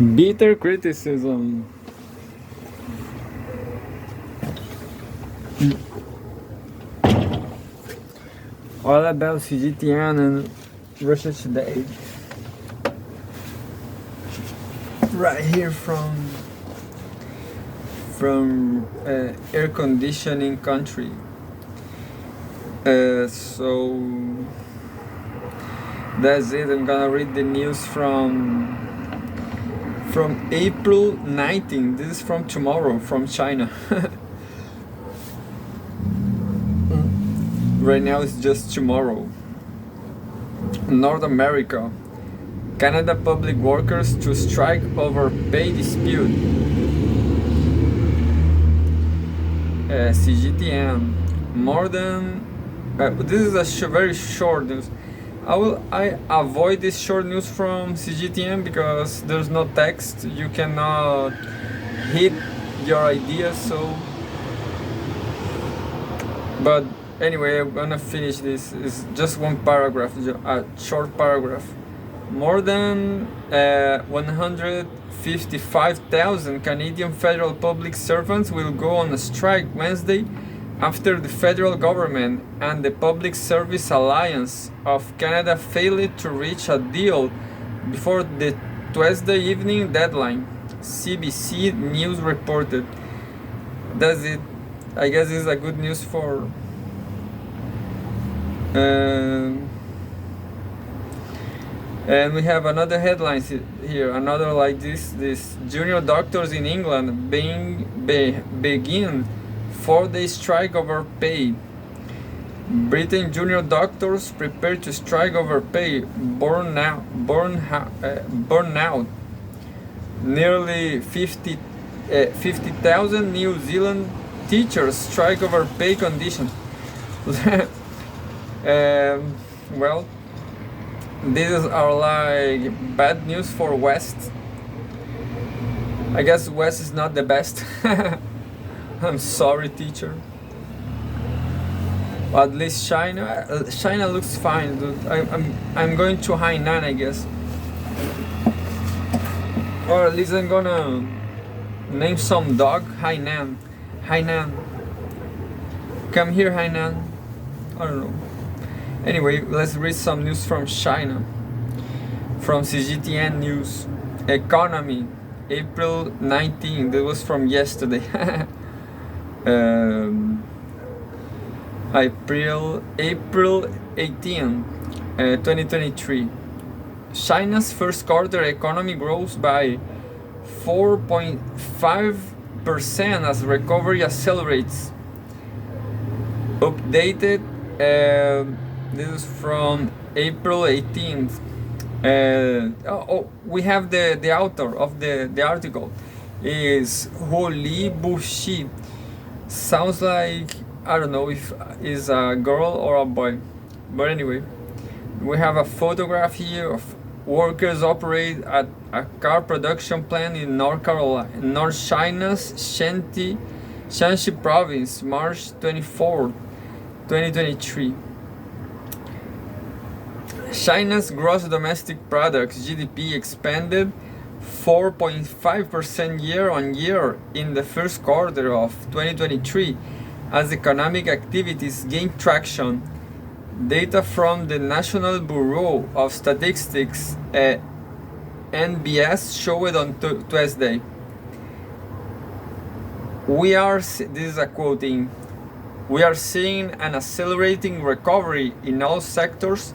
Bitter criticism. All about CGTN and Russia Today. Right here from air conditioning country. So that's it. I'm gonna read the news from April 19. This is from tomorrow, from China. Right now it's just tomorrow. North America. Canada public workers to strike over pay dispute. CGTN. More than this is a very short news. I avoid this short news from CGTN because there's no text. You cannot hit your ideas. So, but anyway, I'm gonna finish this. It's just one paragraph, a short paragraph. More than 155,000 Canadian federal public servants will go on a strike Wednesday after the federal government and the Public Service Alliance of Canada failed to reach a deal before the Tuesday evening deadline, CBC News reported. That's it. I guess it's a good news for and we have another headline here, another like this junior doctors in England begin 4-day strike over pay. Britain junior doctors prepare to strike over pay. Burnout. Nearly 50,000 New Zealand teachers strike over pay conditions. Well, these are like bad news for West. I guess West is not the best. I'm sorry, teacher. But at least China looks fine, dude. I'm going to Hainan, I guess. Or at least I'm gonna name some dog Hainan. Come here, Hainan. I don't know. Anyway, let's read some news from China. From CGTN News. Economy, April 19. That was from yesterday. April 18, 2023. China's first quarter economy grows by 4.5% as recovery accelerates. Updated. This is from April 18th. We have the author of the article is Ho Li Bushi. Sounds like, I don't know if it's a girl or a boy, but anyway, we have a photograph here of workers operate at a car production plant in North China's Shanxi province, March 24, 2023. China's gross domestic product (GDP) expanded 4.5% year-on-year in the first quarter of 2023 as economic activities gained traction. Data from the National Bureau of Statistics (NBS) showed on Tuesday. This is a quoting. We are seeing an accelerating recovery in all sectors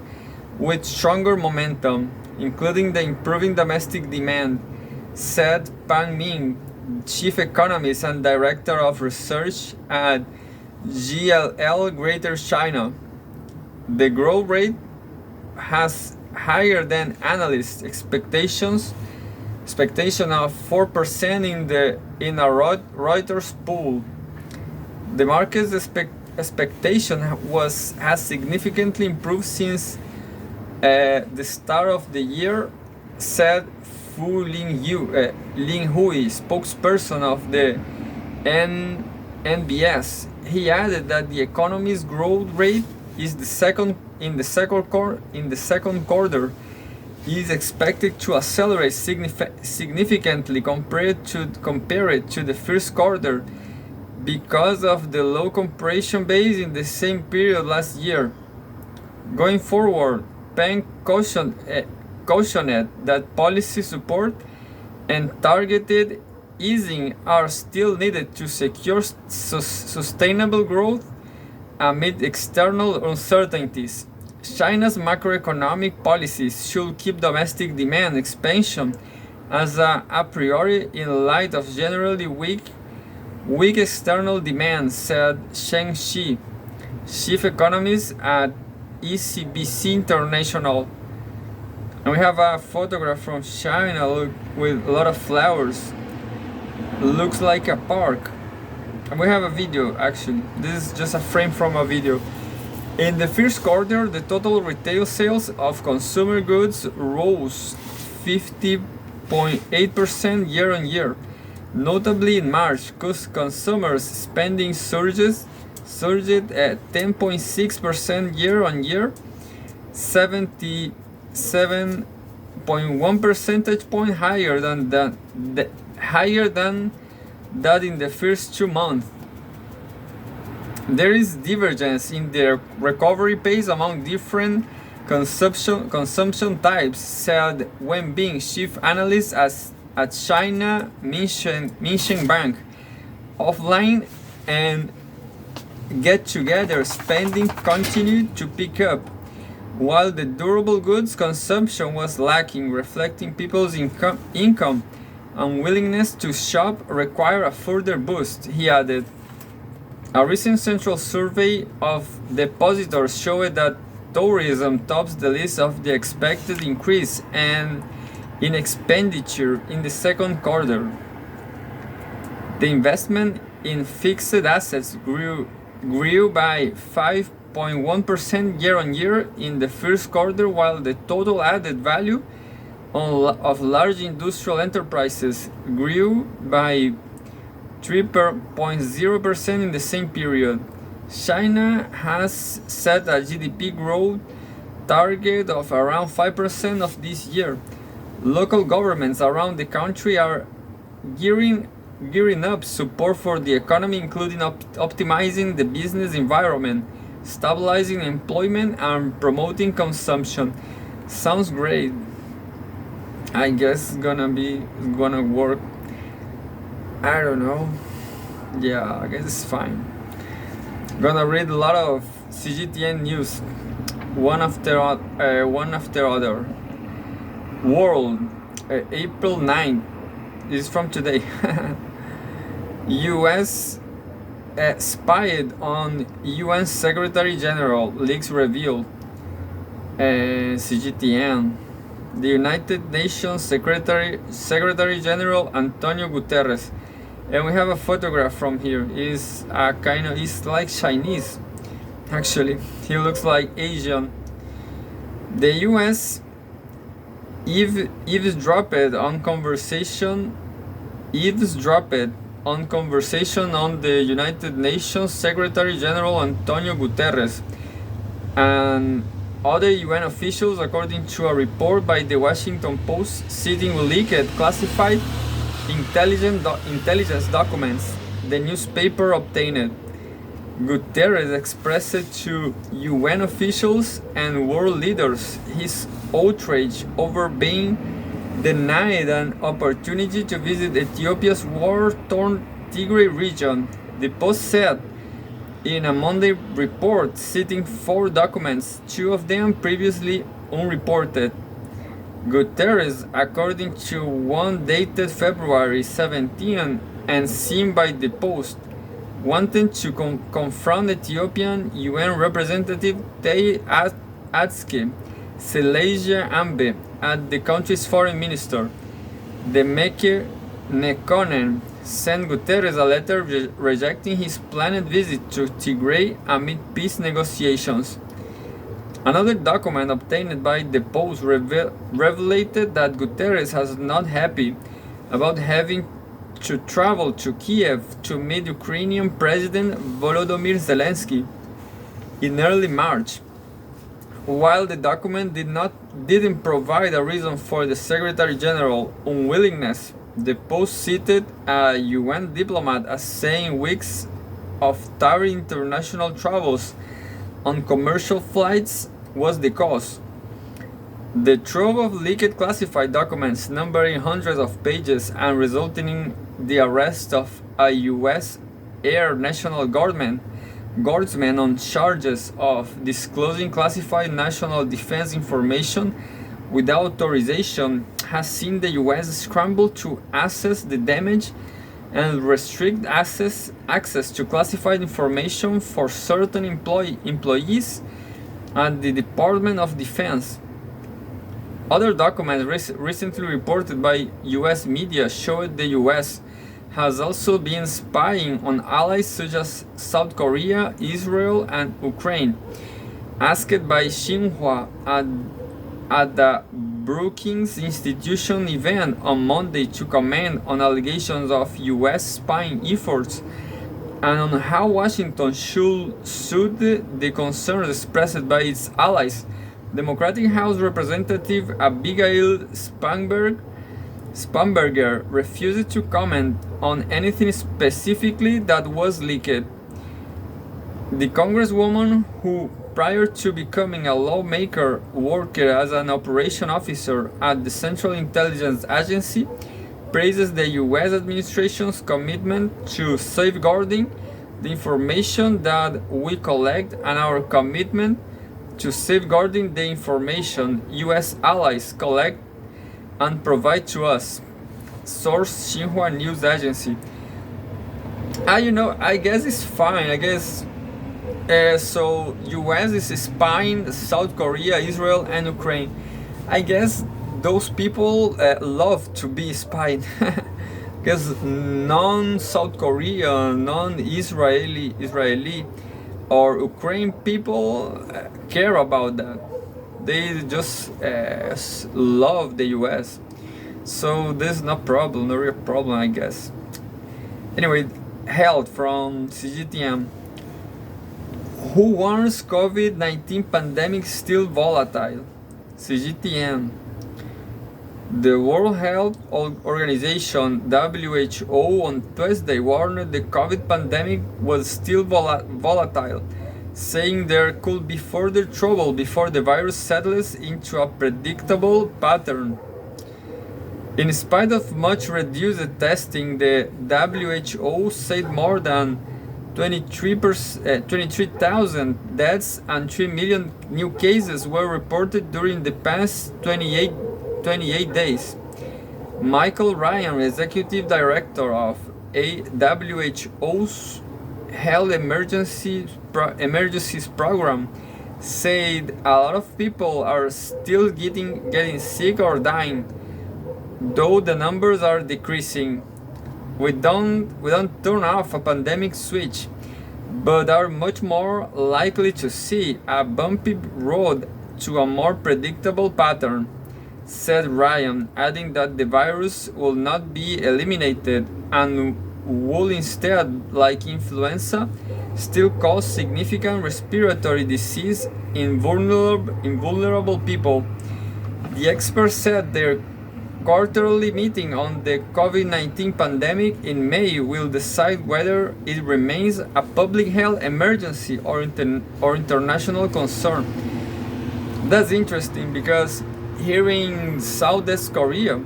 with stronger momentum, including the improving domestic demand, said Pang Ming, chief economist and director of research at GLL Greater China. The growth rate has higher than analysts' expectation of 4% in a Reuters poll. The market's expectation has significantly improved since the start of the year, said Fu Linghui, spokesperson of the NBS. He added that the economy's growth rate is in the second quarter is expected to accelerate significantly compared to the first quarter because of the low comparison base in the same period last year. Going forward, Peng cautioned that policy support and targeted easing are still needed to secure sustainable growth amid external uncertainties. China's macroeconomic policies should keep domestic demand expansion as a priori in light of generally weak external demand, said Sheng Xi, chief economist at ECBC International. And we have a photograph from China with a lot of flowers. Looks like a park. And we have a video actually. This is just a frame from a video. In the first quarter, the total retail sales of consumer goods rose 50.8% year on year. Notably in March, consumers' spending surged at 10.6% year on year, 77.1 percentage point higher than that in the first 2 months. There is divergence in the recovery pace among different consumption types, said Wen Bing, chief analyst at China Minsheng Bank. Offline and get-together spending continued to pick up, while the durable goods consumption was lacking, reflecting people's income and willingness to shop require a further boost, he added. A recent central survey of depositors showed that tourism tops the list of the expected increase in expenditure in the second quarter. The investment in fixed assets grew by 5.1% year on year in the first quarter, while the total added value of large industrial enterprises grew by 3.0% in the same period. China has set a GDP growth target of around 5% of this year. Local governments around the country are gearing up support for the economy, including optimizing the business environment, stabilizing employment, and promoting consumption. Sounds great. I guess it's gonna work. I don't know. Yeah, I guess it's fine. Gonna read a lot of CGTN news, one after other. World, April 9th. This is from today. U.S. spied on UN Secretary General, leaks revealed. CGTN. The United Nations Secretary General Antonio Guterres. And we have a photograph from here. He's like Chinese. Actually, he looks like Asian. The U.S. eavesdropped on conversation on the United Nations Secretary General Antonio Guterres and other UN officials, according to a report by the Washington Post, citing leaked classified intelligence documents the newspaper obtained. Guterres expressed to UN officials and world leaders his outrage over being denied an opportunity to visit Ethiopia's war-torn Tigray region. The Post said in a Monday report, citing 4 documents, 2 of them previously unreported. Guterres, according to one dated February 17 and seen by the Post, wanted to confront Ethiopian UN Representative Tay Atske Selasia Ambe at the country's foreign minister. The Meke Nekonen sent Guterres a letter rejecting his planned visit to Tigray amid peace negotiations. Another document obtained by the Post revealed that Guterres was not happy about having to travel to Kiev to meet Ukrainian President Volodymyr Zelensky in early March, While the document didn't provide a reason for the Secretary General unwillingness, the Post cited a UN diplomat as saying weeks of tiring international travels on commercial flights was the cause. The trove of leaked classified documents numbering hundreds of pages and resulting in the arrest of a US Air National Guardsman on charges of disclosing classified national defense information without authorization has seen the US scramble to assess the damage and restrict access to classified information for certain employees at the Department of Defense. Other documents recently reported by US media showed the US has also been spying on allies such as South Korea, Israel, and Ukraine. Asked by Xinhua at the Brookings Institution event on Monday to comment on allegations of US spying efforts and on how Washington should soothe the concerns expressed by its allies, Democratic House Representative Abigail Spanberger refused to comment on anything specifically that was leaked. The Congresswoman, who prior to becoming a lawmaker worked as an operation officer at the Central Intelligence Agency, praises the US administration's commitment to safeguarding the information that we collect and our commitment to safeguarding the information US allies collect and provide to us. Source Xinhua News Agency. I guess it's fine. I guess so. US is spying South Korea, Israel, and Ukraine. I guess those people love to be spied. Because non-South Korea, non-Israeli or Ukraine people care about that. They just love the US. So there's no problem, no real problem, I guess. Anyway, Health from CGTN. Who warns COVID-19 pandemic still volatile? CGTN. The World Health Organization (WHO) on Thursday warned the COVID pandemic was still volatile, saying there could be further trouble before the virus settles into a predictable pattern. In spite of much reduced testing, the WHO said more than 23,000 deaths and 3 million new cases were reported during the past 28 days. Michael Ryan, executive director of WHO's Health Emergencies Program, said a lot of people are still getting sick or dying, though the numbers are decreasing. We don't turn off a pandemic switch, but are much more likely to see a bumpy road to a more predictable pattern, said Ryan, adding that the virus will not be eliminated and will instead, like influenza, still cause significant respiratory disease in vulnerable people. The experts said their quarterly meeting on the COVID-19 pandemic in May will decide whether it remains a public health emergency or international concern. That's interesting because here in Southeast Korea,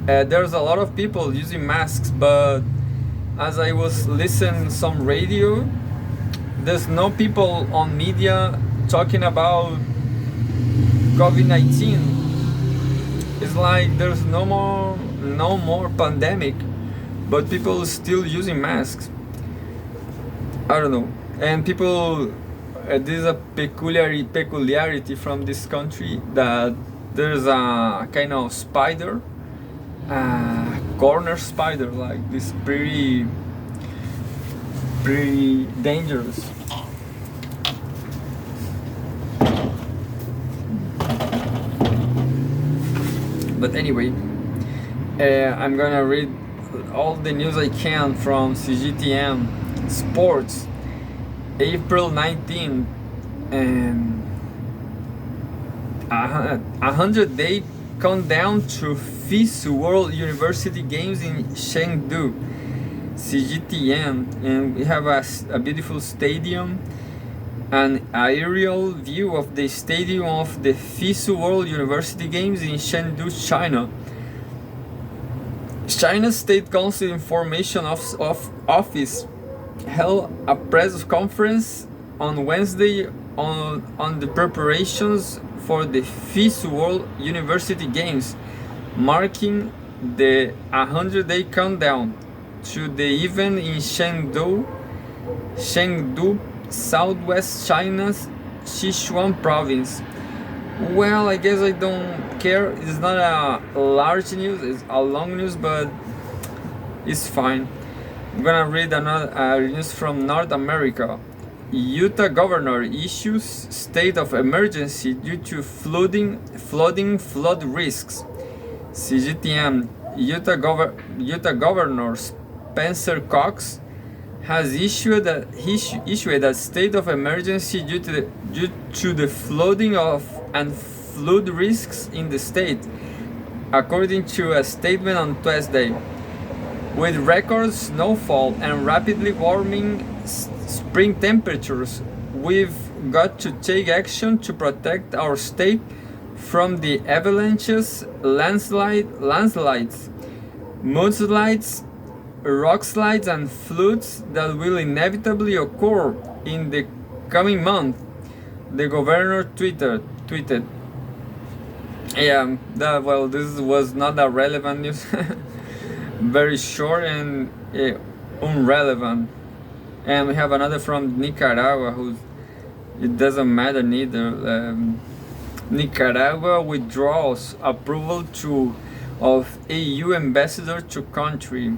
there's a lot of people using masks, but as I was listening some radio, there's no people on media talking about COVID-19. It's like there's no more pandemic, but people still using masks. I don't know. And people, this is a peculiarity from this country that there's a kind of spider, corner spider, like this pretty dangerous. But anyway, I'm gonna read all the news I can from CGTN. Sports. April 19, and 100-day countdown to FIS World University Games in Chengdu, CGTN, and we have a beautiful stadium, an aerial view of the stadium of the FIS World University Games in Chengdu, China. China's State Council Information Office held a press conference on Wednesday on the preparations for the FIS World University Games, marking the 100-day countdown to the event in Chengdu, Southwest China's Sichuan province. Well, I guess I don't care. It's not a large news, it's a long news, but it's fine. I'm gonna read another news from North America. Utah governor issues state of emergency due to flood risks. CGTN. Utah Governor Spencer Cox has issued a state of emergency due to the flooding and flood risks in the state, according to a statement on Tuesday. With record snowfall and rapidly warming spring temperatures, we've got to take action to protect our state from the avalanches, landslides, mudslides, rock slides, and floods that will inevitably occur in the coming month, the governor tweeted. Yeah, this was not a relevant news. Very short and irrelevant. And we have another from Nicaragua, it doesn't matter neither. Nicaragua withdraws approval of EU ambassador to country.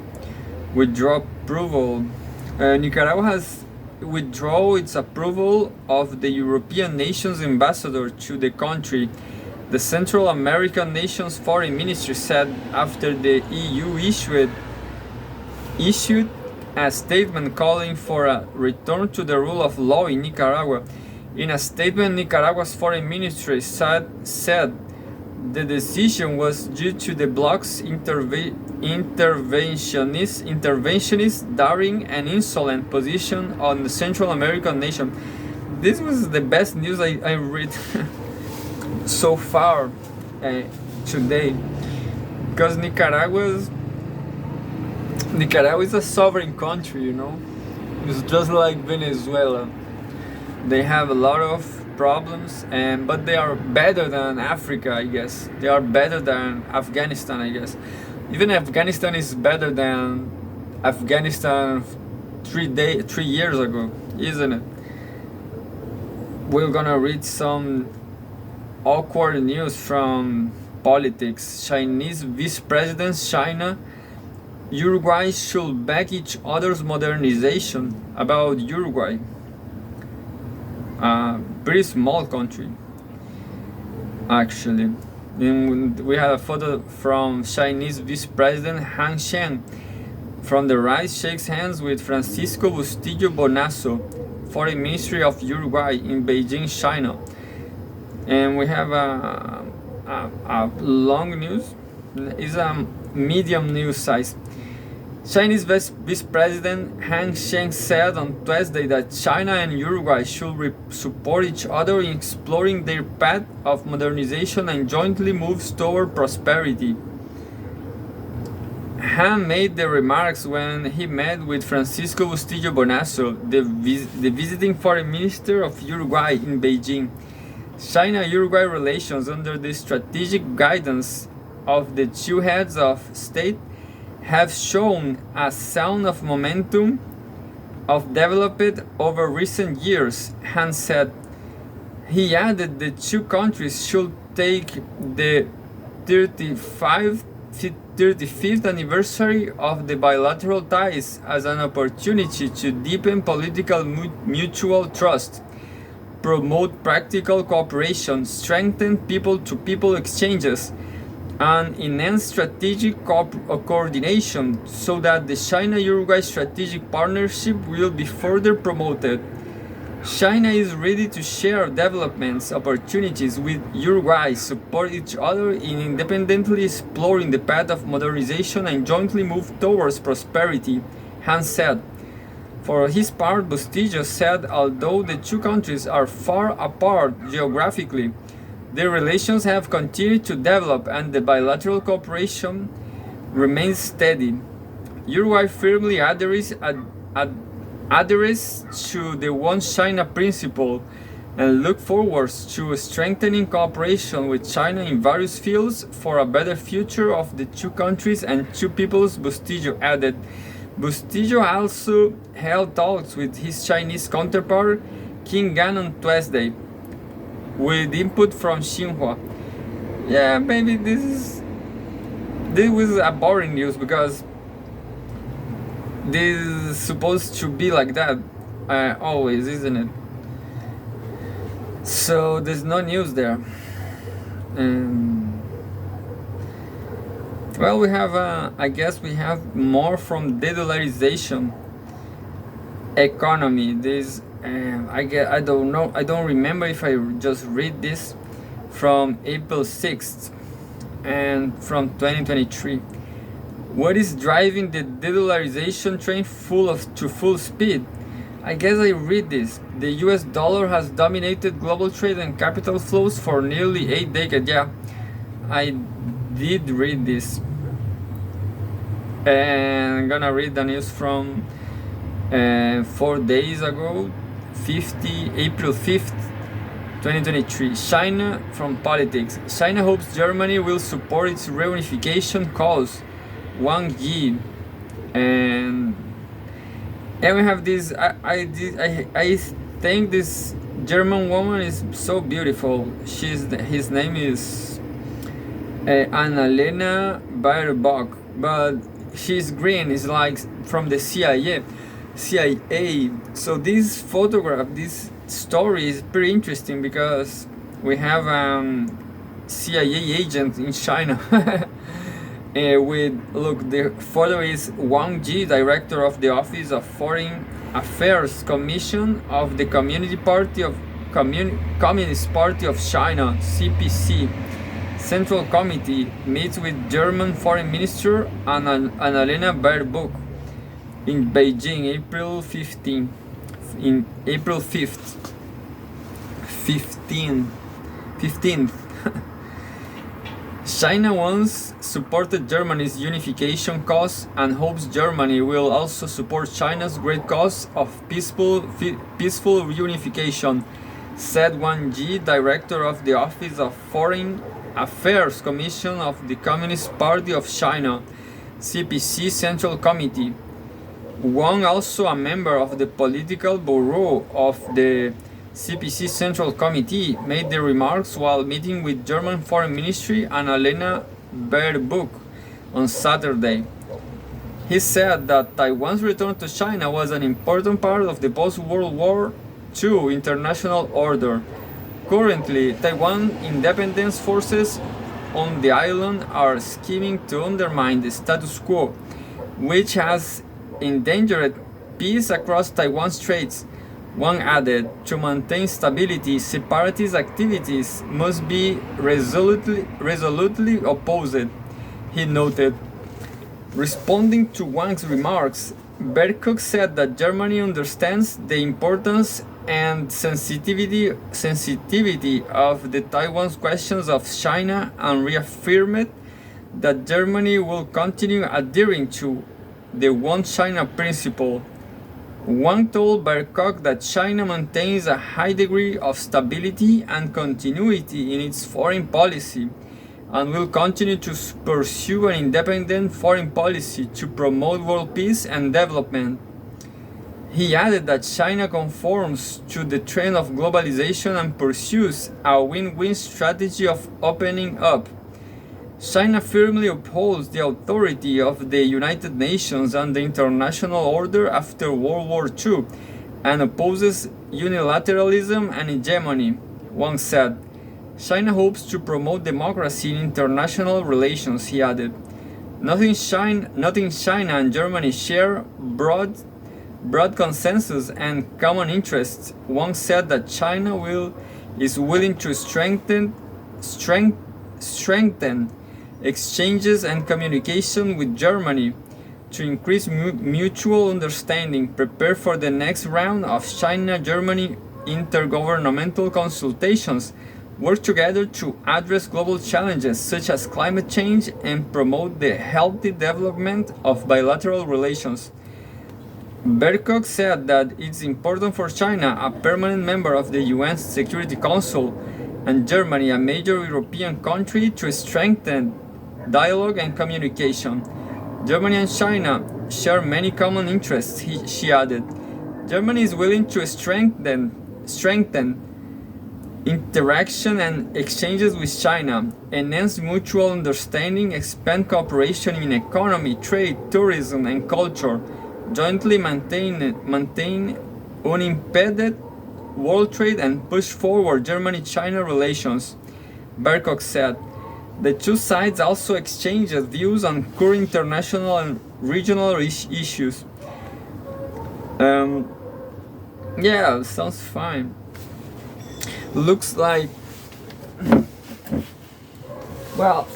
Withdraw approval. Nicaragua has withdrawn its approval of the European nation's ambassador to the country, the Central American nation's foreign ministry said after the EU issued a statement calling for a return to the rule of law in Nicaragua. In a statement, Nicaragua's foreign ministry said the decision was due to the bloc's interventionist, daring, and insolent position on the Central American nation. This was the best news I read so far today, because Nicaragua is a sovereign country, you know. It's just like Venezuela. They have a lot of problems, but they are better than Africa, I guess. They are better than Afghanistan, I guess. Even Afghanistan is better than Afghanistan 3 years ago, isn't it? We're gonna read some awkward news from politics. Chinese vice presidents China, Uruguay should back each other's modernization. About Uruguay, pretty small country actually. And we have a photo from Chinese vice president Han Shen from the right, shakes hands with Francisco Bustillo Bonazo, foreign ministry of Uruguay in Beijing, China. And we have a long news. It's a medium news size. Chinese Vice President Han Shen said on Tuesday that China and Uruguay should support each other in exploring their path of modernization and jointly moves toward prosperity. Han made the remarks when he met with Francisco Bustillo Bonazo, the visiting foreign minister of Uruguay in Beijing. China-Uruguay relations under the strategic guidance of the two heads of state have shown a sound of momentum of development over recent years, Han said. He added the two countries should take the 35th anniversary of the bilateral ties as an opportunity to deepen political mutual trust, promote practical cooperation, strengthen people-to-people exchanges, and enhance strategic coordination so that the China-Uruguay strategic partnership will be further promoted. China is ready to share development opportunities with Uruguay, support each other in independently exploring the path of modernization and jointly move towards prosperity, Han said. For his part, Bustillo said although the two countries are far apart geographically, their relations have continued to develop and the bilateral cooperation remains steady. Uruguay firmly adheres to the One China principle and look forward to strengthening cooperation with China in various fields for a better future of the two countries and two peoples, Bustillo added. Bustillo also held talks with his Chinese counterpart, Qin Gan, on Tuesday, with input from Xinhua. Yeah, maybe this was a boring news because this is supposed to be like that always, isn't it? So there's no news there. Well, we have I guess we have more from de-dollarization economy. This I don't know, I don't remember if I just read this from April 6th and from 2023. What is driving the de-dollarization train to full speed? I guess I read this. The US dollar has dominated global trade and capital flows for nearly 8 decades. Yeah, I did read this. And I'm gonna read the news from 4 days ago, April 5th, 2023. China from politics. China hopes Germany will support its reunification cause. Wang Yi. And we have this. I think this German woman is so beautiful. His name is Annalena Baerbock, but she's green. It's like from the CIA. So this photograph, this story is pretty interesting because we have CIA agent in China. The photo is Wang Yi, director of the Office of Foreign Affairs Commission of the Communist Party of China (CPC) Central Committee, meets with German Foreign Minister Annalena Baerbock in Beijing, April 5th. China once supported Germany's unification cause and hopes Germany will also support China's great cause of peaceful unification, said Wang Yi, director of the Office of Foreign Affairs Commission of the Communist Party of China, CPC Central Committee. Wang, also a member of the Political Bureau of the CPC Central Committee, made the remarks while meeting with German Foreign Ministry Annalena Baerbock on Saturday. He said that Taiwan's return to China was an important part of the post-World War II international order. Currently, Taiwan independence forces on the island are scheming to undermine the status quo, which has endangered peace across Taiwan Straits. Wang added, to maintain stability, separatist activities must be resolutely opposed, he noted. Responding to Wang's remarks, Baerbock said that Germany understands the importance and sensitivity of the Taiwan questions of China and reaffirmed that Germany will continue adhering to the One China principle. Wang told Baerbock that China maintains a high degree of stability and continuity in its foreign policy and will continue to pursue an independent foreign policy to promote world peace and development. He added that China conforms to the trend of globalization and pursues a win-win strategy of opening up. China firmly upholds the authority of the United Nations and the international order after World War II and opposes unilateralism and hegemony, Wang said. China hopes to promote democracy in international relations, he added. Nothing China and Germany share broad broad consensus and common interests. Wang said that China is willing to strengthen exchanges and communication with Germany to increase mutual understanding, prepare for the next round of China-Germany intergovernmental consultations, work together to address global challenges such as climate change, and promote the healthy development of bilateral relations. Bercock said that it's important for China, a permanent member of the UN Security Council, and Germany, a major European country, to strengthen dialogue and communication. Germany and China share many common interests, she added. Germany is willing to strengthen interaction and exchanges with China, enhance mutual understanding, expand cooperation in economy, trade, tourism, and culture, jointly maintain unimpeded world trade, and push forward Germany-China relations, Bercock said. The two sides also exchanged views on current international and regional issues. Yeah, sounds fine. Looks like, well,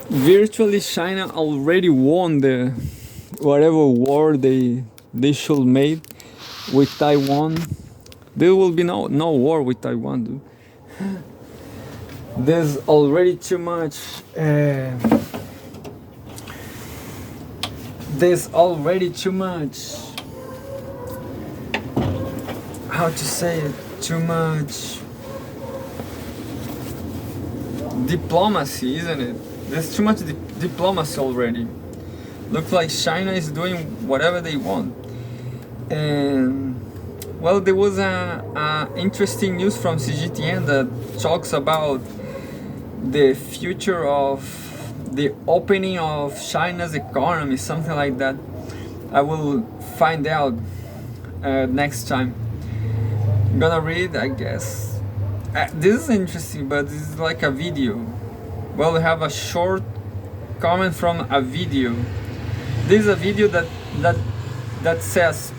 virtually China already won the whatever war they should made with Taiwan. There will be no war with Taiwan, dude. There's already too much. There's already too much. How to say it? Too much diplomacy, isn't it? There's too much diplomacy already. Looks like China is doing whatever they want. And well, there was a interesting news from CGTN that talks about the future of the opening of China's economy, something like that. I will find out next time. I'm gonna read, I guess. This is interesting, but this is like a video. Well, we have a short comment from a video. This is a video that says,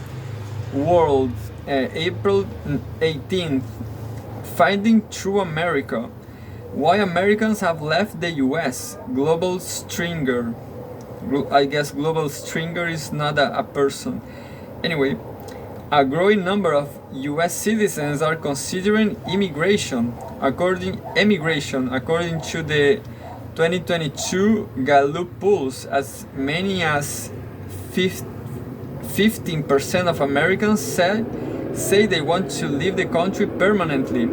World, April 18th, Finding True America. Why Americans have left the US. Global Stringer. I guess Global Stringer is not a person. Anyway, a growing number of US citizens are considering emigration, according to the 2022 Gallup polls. As many as 15% of Americans say they want to leave the country permanently,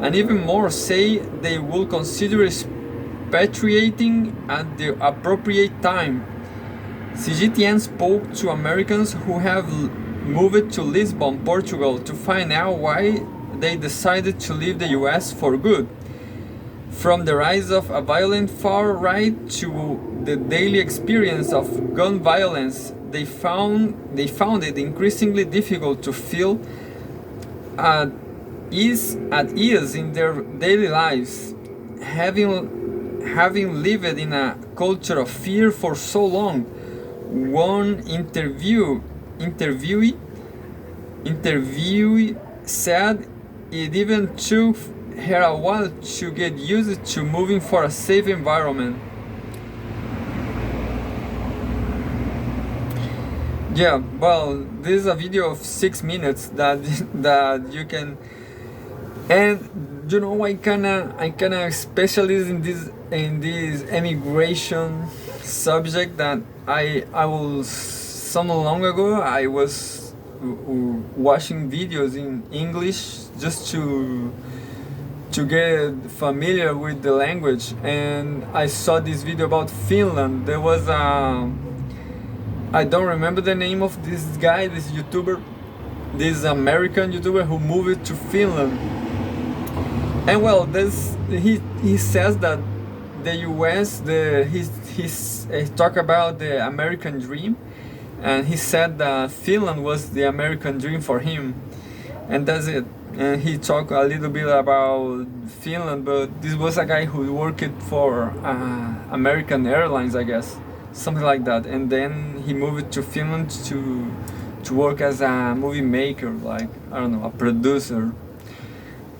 and even more say they will consider expatriating at the appropriate time. CGTN spoke to Americans who have moved to Lisbon, Portugal, to find out why they decided to leave the US for good. From the rise of a violent far right to the daily experience of gun violence, they found it increasingly difficult to feel at ease in their daily lives, having lived in a culture of fear for so long. One interviewee said it even took her a while to get used to moving for a safe environment. Yeah, well, this is a video of 6 minutes that you can, and you know, I kinda specialist in this immigration subject that I was some long ago. I was watching videos in English just to get familiar with the language, and I saw this video about Finland. There was I don't remember the name of this guy, this YouTuber, this American YouTuber who moved to Finland. And well, he says that the US, he talked about the American dream, and he said that Finland was the American dream for him, and that's it. And he talked a little bit about Finland, but this was a guy who worked for American Airlines, I guess, something like that. And then he moved to Finland to work as a movie maker, like, I don't know, a producer.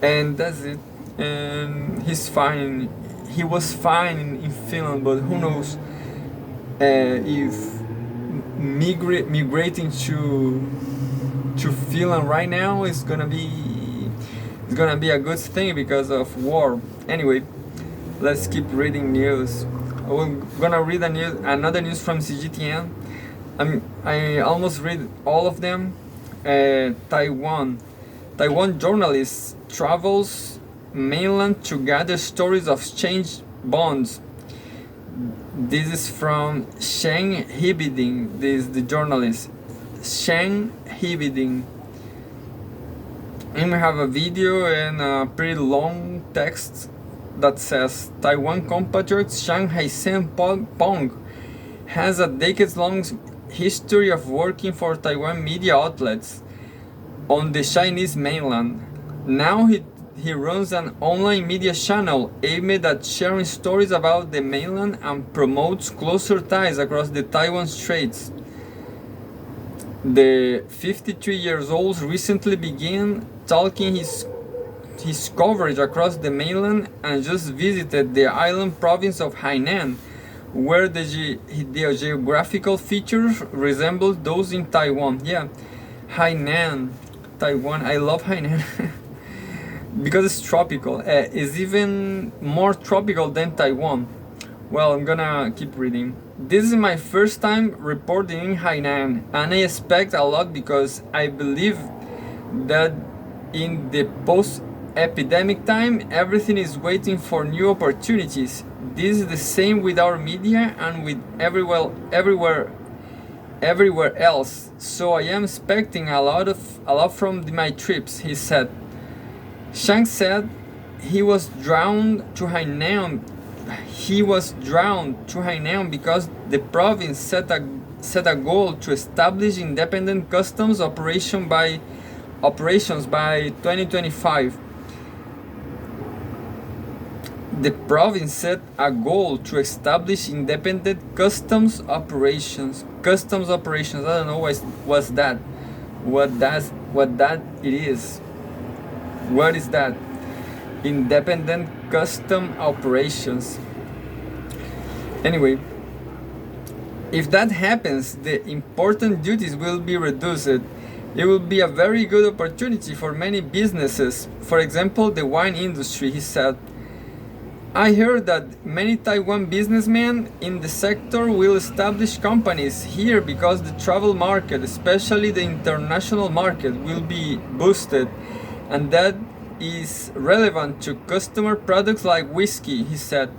And that's it. And he's fine. He was fine in Finland, but who knows if migrating to Finland right now is gonna be a good thing because of war. Anyway, let's keep reading news. I'm gonna read another news from CGTN. I almost read all of them. Taiwan journalist travels mainland to gather stories of exchange bonds. This is from Sheng Hibiding. This is the journalist Sheng Hibiding. And we have a video and a pretty long text that says Taiwan compatriot Shang Haisen Pong has a decades-long history of working for Taiwan media outlets on the Chinese mainland. Now he runs an online media channel aimed at sharing stories about the mainland and promotes closer ties across the Taiwan Straits. The 53 years old recently began talking his coverage across the mainland and just visited the island province of Hainan, where the geographical features resemble those in Taiwan. Yeah, Hainan, Taiwan. I love Hainan because it's tropical. It's even more tropical than Taiwan. Well, I'm gonna keep reading. This is my first time reporting in Hainan, and I expect a lot because I believe that in the post-epidemic time, everything is waiting for new opportunities. This is the same with our media and with everywhere else. So I am expecting a lot from my trips, he said. Shang said he was drawn to Hainan because the province set a goal to establish independent customs operations by 2025. The province set a goal to establish independent customs operations. Customs operations. I don't know what's that. What that it is. What is that? Independent custom operations. Anyway, if that happens, the important duties will be reduced. It will be a very good opportunity for many businesses. For example, the wine industry, he said. I heard that many Taiwan businessmen in the sector will establish companies here because the travel market, especially the international market, will be boosted, and that is relevant to customer products like whiskey, he said.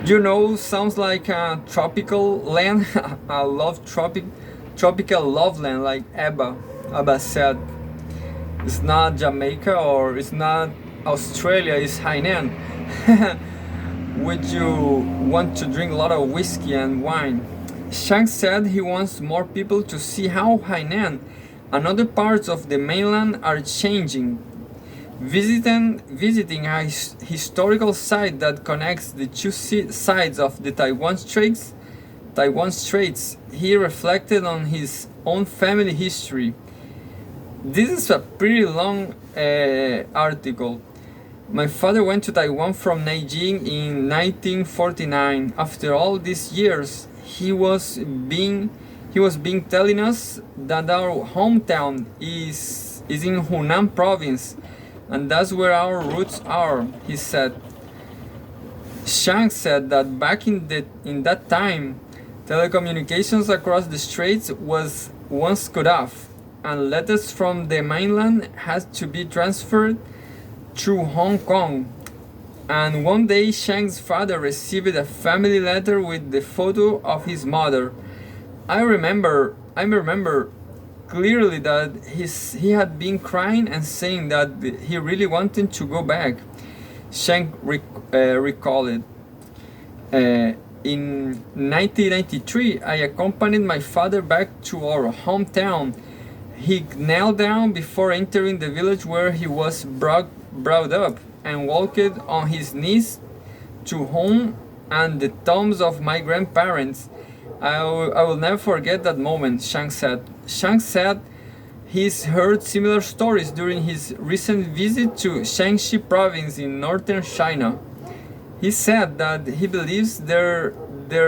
You know, sounds like a tropical land. I love tropical love land, like Abba said. It's not Jamaica or it's not Australia, it's Hainan. Would you want to drink a lot of whiskey and wine? Shang said he wants more people to see how Hainan and other parts of the mainland are changing. Visiting a historical site that connects the two sides of the Taiwan Straits, he reflected on his own family history. This is a pretty long article. My father went to Taiwan from Nanjing in 1949. After all these years, he was being telling us that our hometown is in Hunan province, and that's where our roots are, he said. Shang said that back in that time, telecommunications across the straits was once cut off, and letters from the mainland had to be transferred through Hong Kong. And one day Shang's father received a family letter with the photo of his mother. I remember clearly that he had been crying and saying that he really wanted to go back. Shang recalled. In 1993, I accompanied my father back to our hometown. He knelt down before entering the village where he was brought up and walked on his knees to home and the tombs of my grandparents, I will never forget that moment, Shang said. Shang said he's heard similar stories during his recent visit to Shaanxi province in northern China. He said that he believes there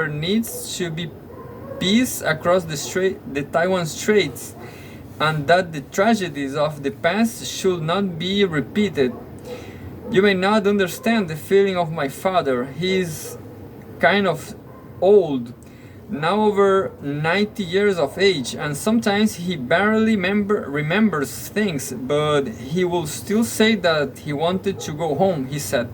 needs to be peace across the Taiwan Straits, and that the tragedies of the past should not be repeated. You may not understand the feeling of my father. He is kind of old, now over 90 years of age, and sometimes he barely remembers things, but he will still say that he wanted to go home, he said.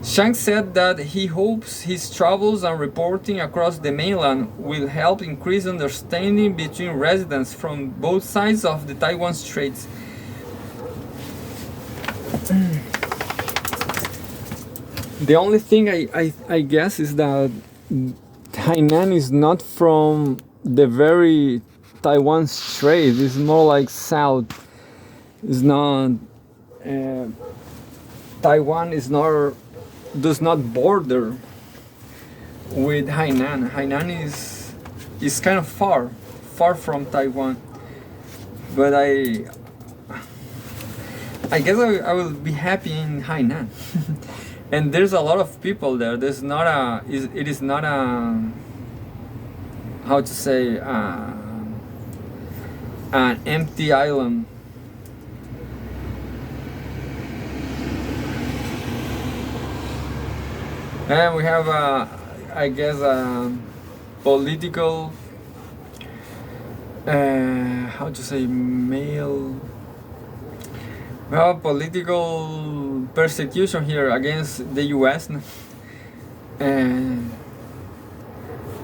Shang said that he hopes his travels and reporting across the mainland will help increase understanding between residents from both sides of the Taiwan Straits. The only thing I guess is that Hainan is not from the very Taiwan Strait. It's more like south. It's not. Taiwan is not, does not border with Hainan. Hainan is kind of far from Taiwan. But I guess I will be happy in Hainan. And there's a lot of people there. There's not a. It is not a. How to say? An empty island. And we have, I guess, a political. How to say? Male. We have a political persecution here against the US. And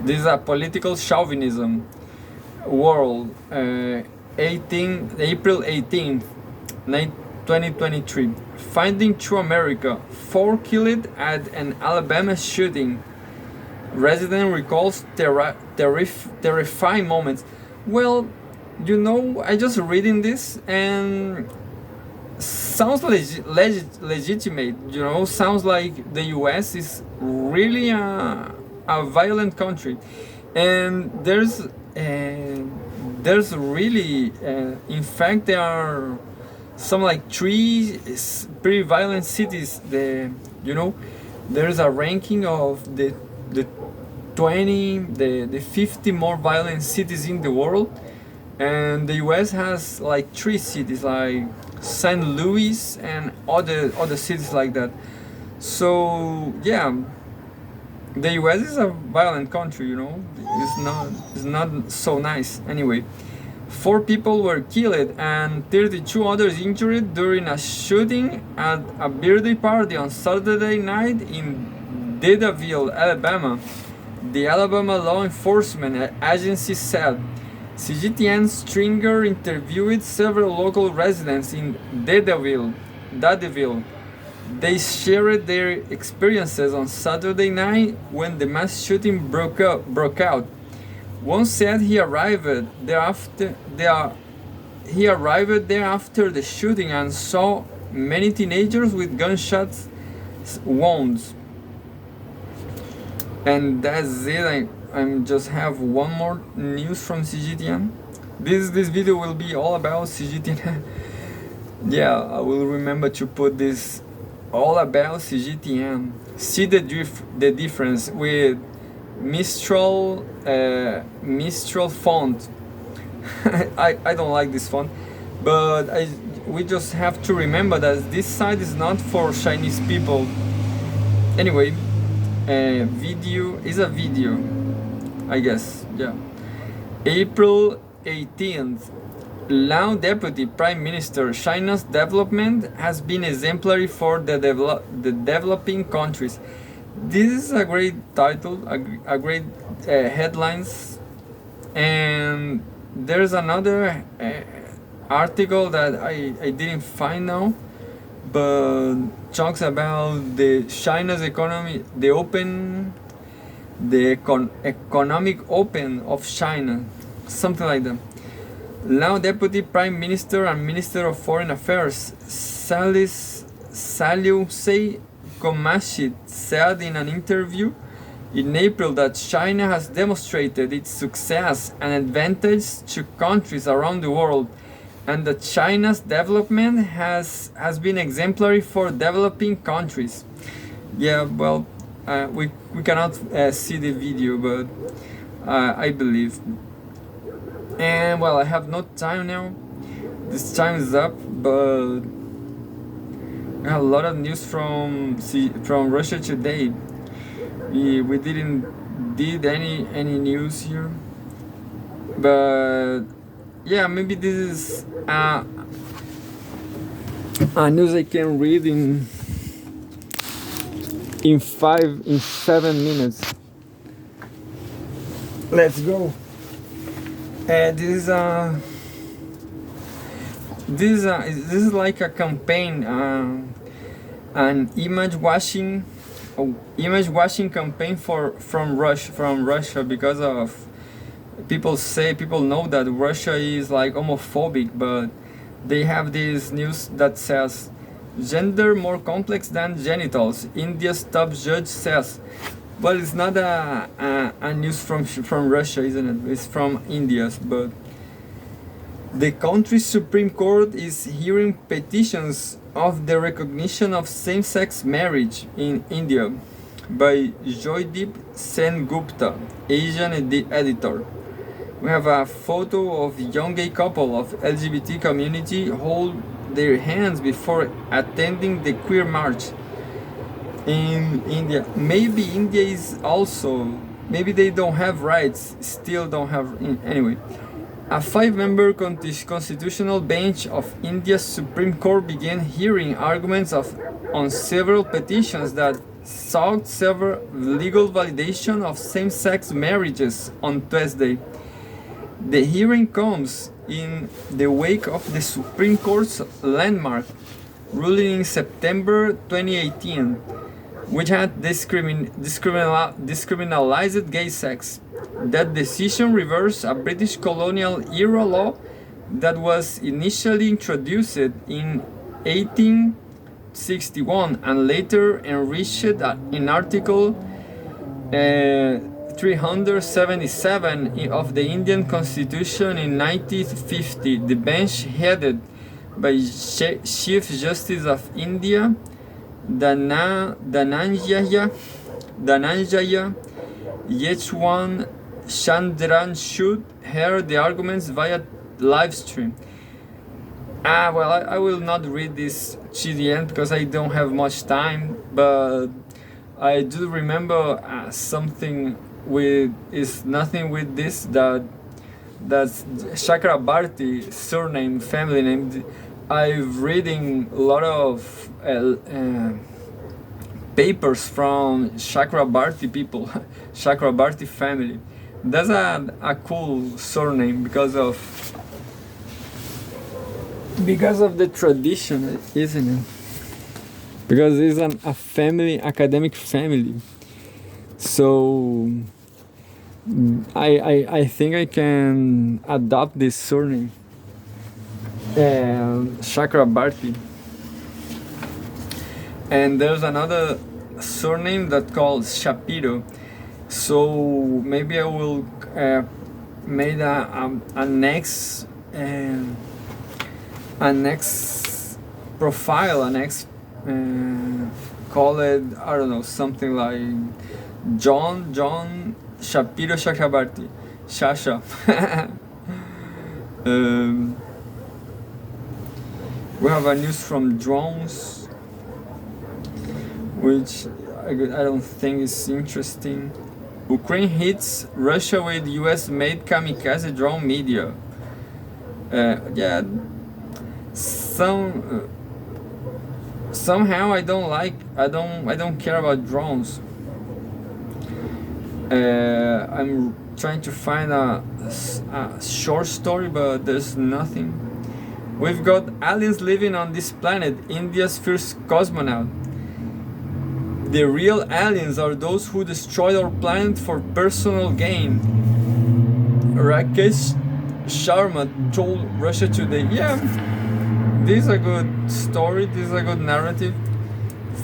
this is a political chauvinism world. April 18th, 2023. Finding True America. 4 killed at an Alabama shooting. Resident recalls terrifying moments. Well, I just reading this and sounds legitimate. Sounds like the US is really a violent country, and there's really in fact there are some like 3 pretty violent cities. There's a ranking of the 50 more violent cities in the world, and the US has like 3 cities like St. Louis and other cities like that. So yeah, the US is a violent country. It's not so nice. Anyway, 4 people were killed and 32 others injured during a shooting at a birthday party on Saturday night in Dedaville, Alabama. The Alabama Law Enforcement Agency said. CGTN Stringer interviewed several local residents in Dedaville. They shared their experiences on Saturday night when the mass shooting broke out. One said he arrived there after the shooting and saw many teenagers with gunshot wounds. And that's it. I just have one more news from CGTN. This video will be all about CGTN. Yeah, I will remember to put this all about CGTN. See the difference with Mistral font. I don't like this font, but we just have to remember that this site is not for Chinese people. Anyway, video is a video, I guess. Yeah. April 18th. Lao Deputy Prime Minister, China's development has been exemplary for the developing countries. This is a great title, a great headlines, and there's another article that I didn't find now, but talks about the China's economy, the economic open of China, something like that. Lao Deputy Prime Minister and Minister of Foreign Affairs Saliu Sei Komashit said in an interview in April that China has demonstrated its success and advantage to countries around the world, and that China's development has been exemplary for developing countries. Yeah, well, we cannot see the video, but I believe. And well, I have no time now. This time is up, but I have a lot of news from Russia today. We didn't did any news here, but yeah, maybe this is a news I can read in 7 minutes. Let's go. This is like a campaign, an image washing campaign from Russia, because of people know that Russia is like homophobic, but they have this news that says gender more complex than genitals, India's top judge says. But it's not a news from Russia, isn't it? It's from India. But the country's Supreme Court is hearing petitions of the recognition of same-sex marriage in India by Joydeep Sengupta, Asian editor. We have a photo of young gay couple of LGBT community hold their hands before attending the queer march in India. Maybe India is also, maybe they don't have rights, still don't have, anyway. A 5-member constitutional bench of India's Supreme Court began hearing arguments on several petitions that sought several legal validation of same-sex marriages on Thursday. The hearing comes in the wake of the Supreme Court's landmark ruling in September 2018, which had discriminalized gay sex. That decision reversed a British colonial-era law that was initially introduced in 1861 and later enriched in Article 377 of the Indian Constitution in 1950. The bench, headed by Chief Justice of India Dhananjaya Yeshwant Chandrachud, heard the arguments via live stream. Well, I will not read this to the end because I don't have much time, but I do remember something with, is nothing with this, that's Chakrabarti surname, family name. I've reading a lot of papers from Chakrabarti people, Chakrabarti family. That's a cool surname because of the tradition, isn't it? Because it's a family, academic family. So I think I can adopt this surname, Chakrabarti. And there's another surname that called Shapiro. So maybe I will make a next profile, call it, I don't know, something like John Shapiro Chakrabarti, Shasha. We have a news from drones, which I don't think is interesting. Ukraine hits Russia with US-made kamikaze drone media. Yeah, somehow I don't care about drones. I'm trying to find a short story, but there's nothing. We've got aliens living on this planet, India's first cosmonaut. The real aliens are those who destroyed our planet for personal gain, Rakesh Sharma told Russia Today. Yeah, this is a good story, this is a good narrative.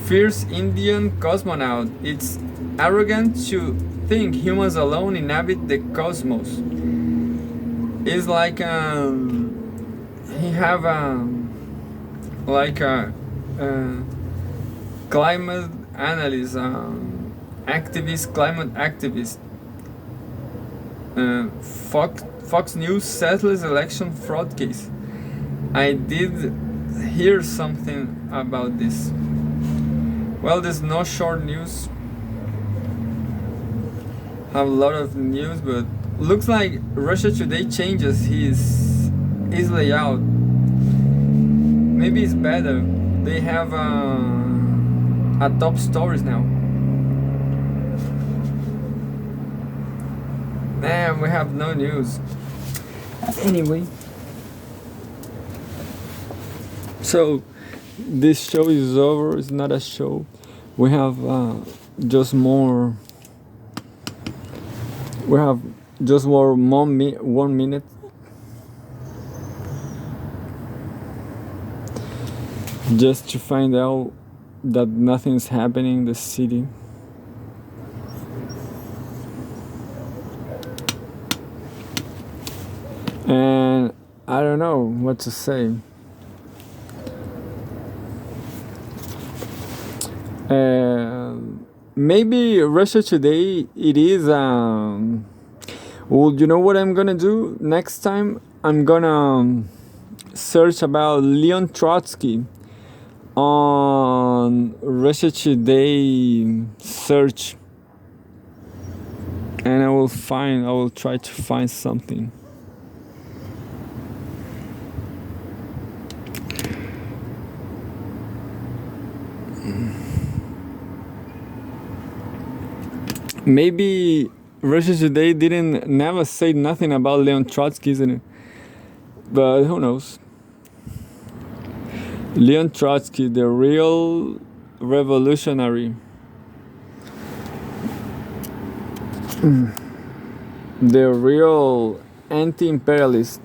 First Indian cosmonaut. It's arrogant to think humans alone inhabit the cosmos. It's like he have like a climate analyst, activist, climate activist. Fox News settles election fraud case. I did hear something about this. Well, there's no short news. Have a lot of news, but looks like Russia Today changes his layout. Maybe it's better. They have a top stories now. Damn, we have no news. Anyway. So, this show is over. It's not a show. We have just more. We have just more 1 minute. Just to find out that nothing's happening in the city. And I don't know what to say. Maybe Russia Today, it is well, you know what I'm gonna do next time? I'm gonna search about Leon Trotsky on Russia Today search, and I will try to find something. Maybe Russia Today didn't never say nothing about Leon Trotsky, isn't it? But who knows? Leon Trotsky, the real revolutionary. The real anti-imperialist.